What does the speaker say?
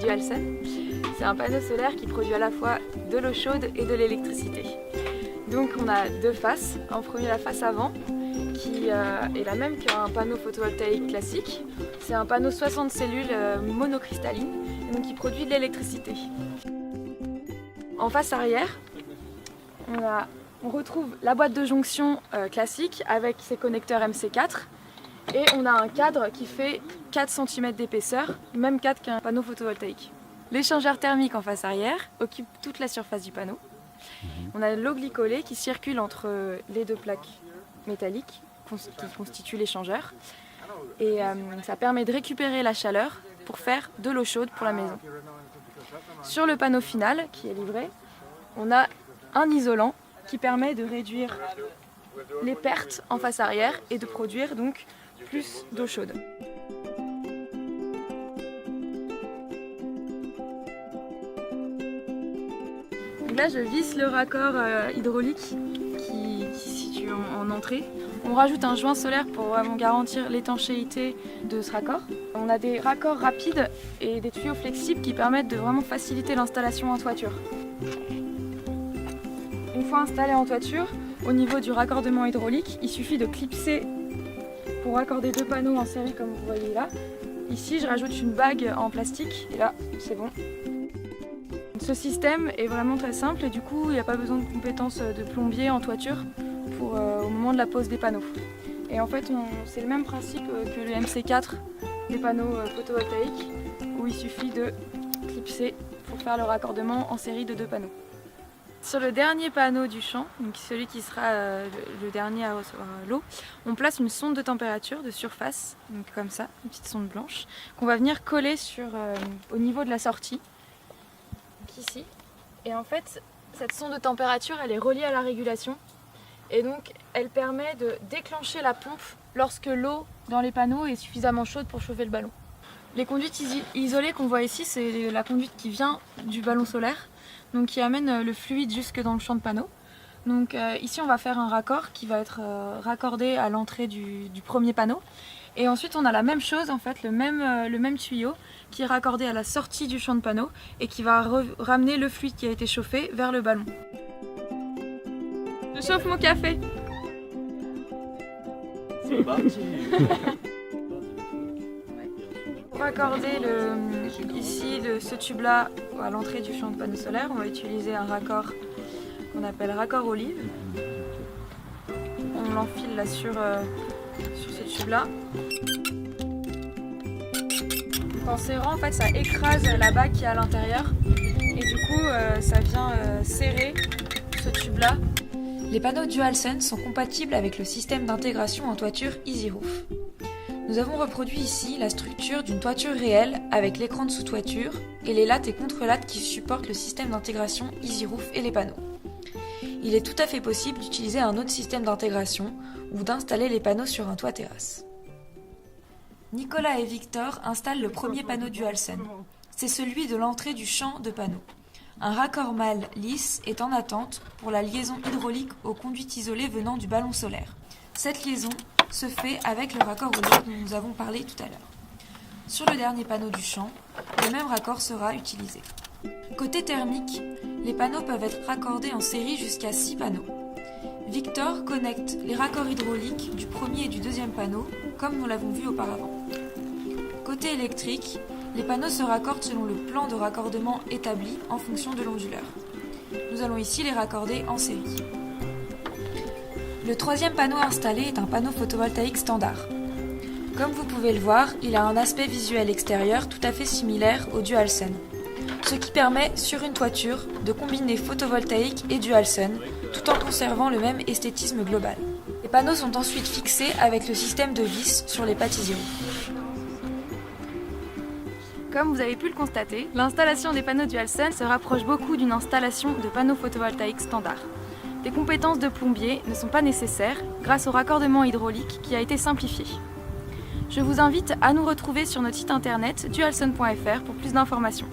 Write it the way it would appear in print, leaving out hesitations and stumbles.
Dualsun. C'est un panneau solaire qui produit à la fois de l'eau chaude et de l'électricité. Donc on a deux faces. En premier, la face avant qui est la même qu'un panneau photovoltaïque classique. C'est un panneau 60 cellules monocristalline, donc qui produit de l'électricité. En face arrière, on retrouve la boîte de jonction classique avec ses connecteurs MC4 et on a un cadre qui fait 4 cm d'épaisseur, même cadre qu'un panneau photovoltaïque. L'échangeur thermique en face arrière occupe toute la surface du panneau. On a l'eau glycolée qui circule entre les deux plaques métalliques qui constituent l'échangeur et ça permet de récupérer la chaleur pour faire de l'eau chaude pour la maison. Sur le panneau final qui est livré, on a un isolant qui permet de réduire les pertes en face arrière et de produire donc plus d'eau chaude. Donc là je visse le raccord hydraulique qui se situe en entrée. On rajoute un joint solaire pour vraiment garantir l'étanchéité de ce raccord. On a des raccords rapides et des tuyaux flexibles qui permettent de vraiment faciliter l'installation en toiture. Une fois installé en toiture, au niveau du raccordement hydraulique, il suffit de clipser pour raccorder deux panneaux en série comme vous voyez là. Ici, je rajoute une bague en plastique et là, c'est bon. Ce système est vraiment très simple et du coup, il n'y a pas besoin de compétences de plombier en toiture au moment de la pose des panneaux. Et en fait, c'est le même principe que le MC4 des panneaux photovoltaïques où il suffit de clipser pour faire le raccordement en série de deux panneaux. Sur le dernier panneau du champ, donc celui qui sera le dernier à recevoir l'eau, on place une sonde de température de surface, donc comme ça, une petite sonde blanche, qu'on va venir coller au niveau de la sortie, ici. Et en fait, cette sonde de température, elle est reliée à la régulation, et donc elle permet de déclencher la pompe lorsque l'eau dans les panneaux est suffisamment chaude pour chauffer le ballon. Les conduites isolées qu'on voit ici, c'est la conduite qui vient du ballon solaire, donc qui amène le fluide jusque dans le champ de panneau. Donc ici on va faire un raccord qui va être raccordé à l'entrée du premier panneau. Et ensuite on a la même chose, en fait, le même tuyau qui est raccordé à la sortie du champ de panneau et qui va ramener le fluide qui a été chauffé vers le ballon. Je chauffe mon café. C'est parti. Pour raccorder ici ce tube là à l'entrée du champ de panneau solaire, on va utiliser un raccord qu'on appelle raccord olive. On l'enfile là sur ce tube là. En serrant, en fait, ça écrase la bague qui est à l'intérieur et du coup ça vient serrer ce tube là. Les panneaux Dualsun sont compatibles avec le système d'intégration en toiture EasyRoof. Nous avons reproduit ici la structure d'une toiture réelle avec l'écran de sous-toiture et les lattes et contre-lattes qui supportent le système d'intégration EasyRoof et les panneaux. Il est tout à fait possible d'utiliser un autre système d'intégration ou d'installer les panneaux sur un toit terrasse. Nicolas et Victor installent le premier panneau Dualsun. C'est celui de l'entrée du champ de panneaux. Un raccord mâle lisse est en attente pour la liaison hydraulique aux conduites isolées venant du ballon solaire. Cette liaison se fait avec le raccord olive dont nous avons parlé tout à l'heure. Sur le dernier panneau du champ, le même raccord sera utilisé. Côté thermique, les panneaux peuvent être raccordés en série jusqu'à 6 panneaux. Victor connecte les raccords hydrauliques du premier et du deuxième panneau, comme nous l'avons vu auparavant. Côté électrique, les panneaux se raccordent selon le plan de raccordement établi en fonction de l'onduleur. Nous allons ici les raccorder en série. Le troisième panneau installé est un panneau photovoltaïque standard. Comme vous pouvez le voir, il a un aspect visuel extérieur tout à fait similaire au Dualsun, ce qui permet, sur une toiture, de combiner photovoltaïque et Dualsun, tout en conservant le même esthétisme global. Les panneaux sont ensuite fixés avec le système de vis sur les pattes EasyRoof. Comme vous avez pu le constater, l'installation des panneaux Dualsun se rapproche beaucoup d'une installation de panneaux photovoltaïques standard. Les compétences de plombier ne sont pas nécessaires grâce au raccordement hydraulique qui a été simplifié. Je vous invite à nous retrouver sur notre site internet dualsun.fr pour plus d'informations.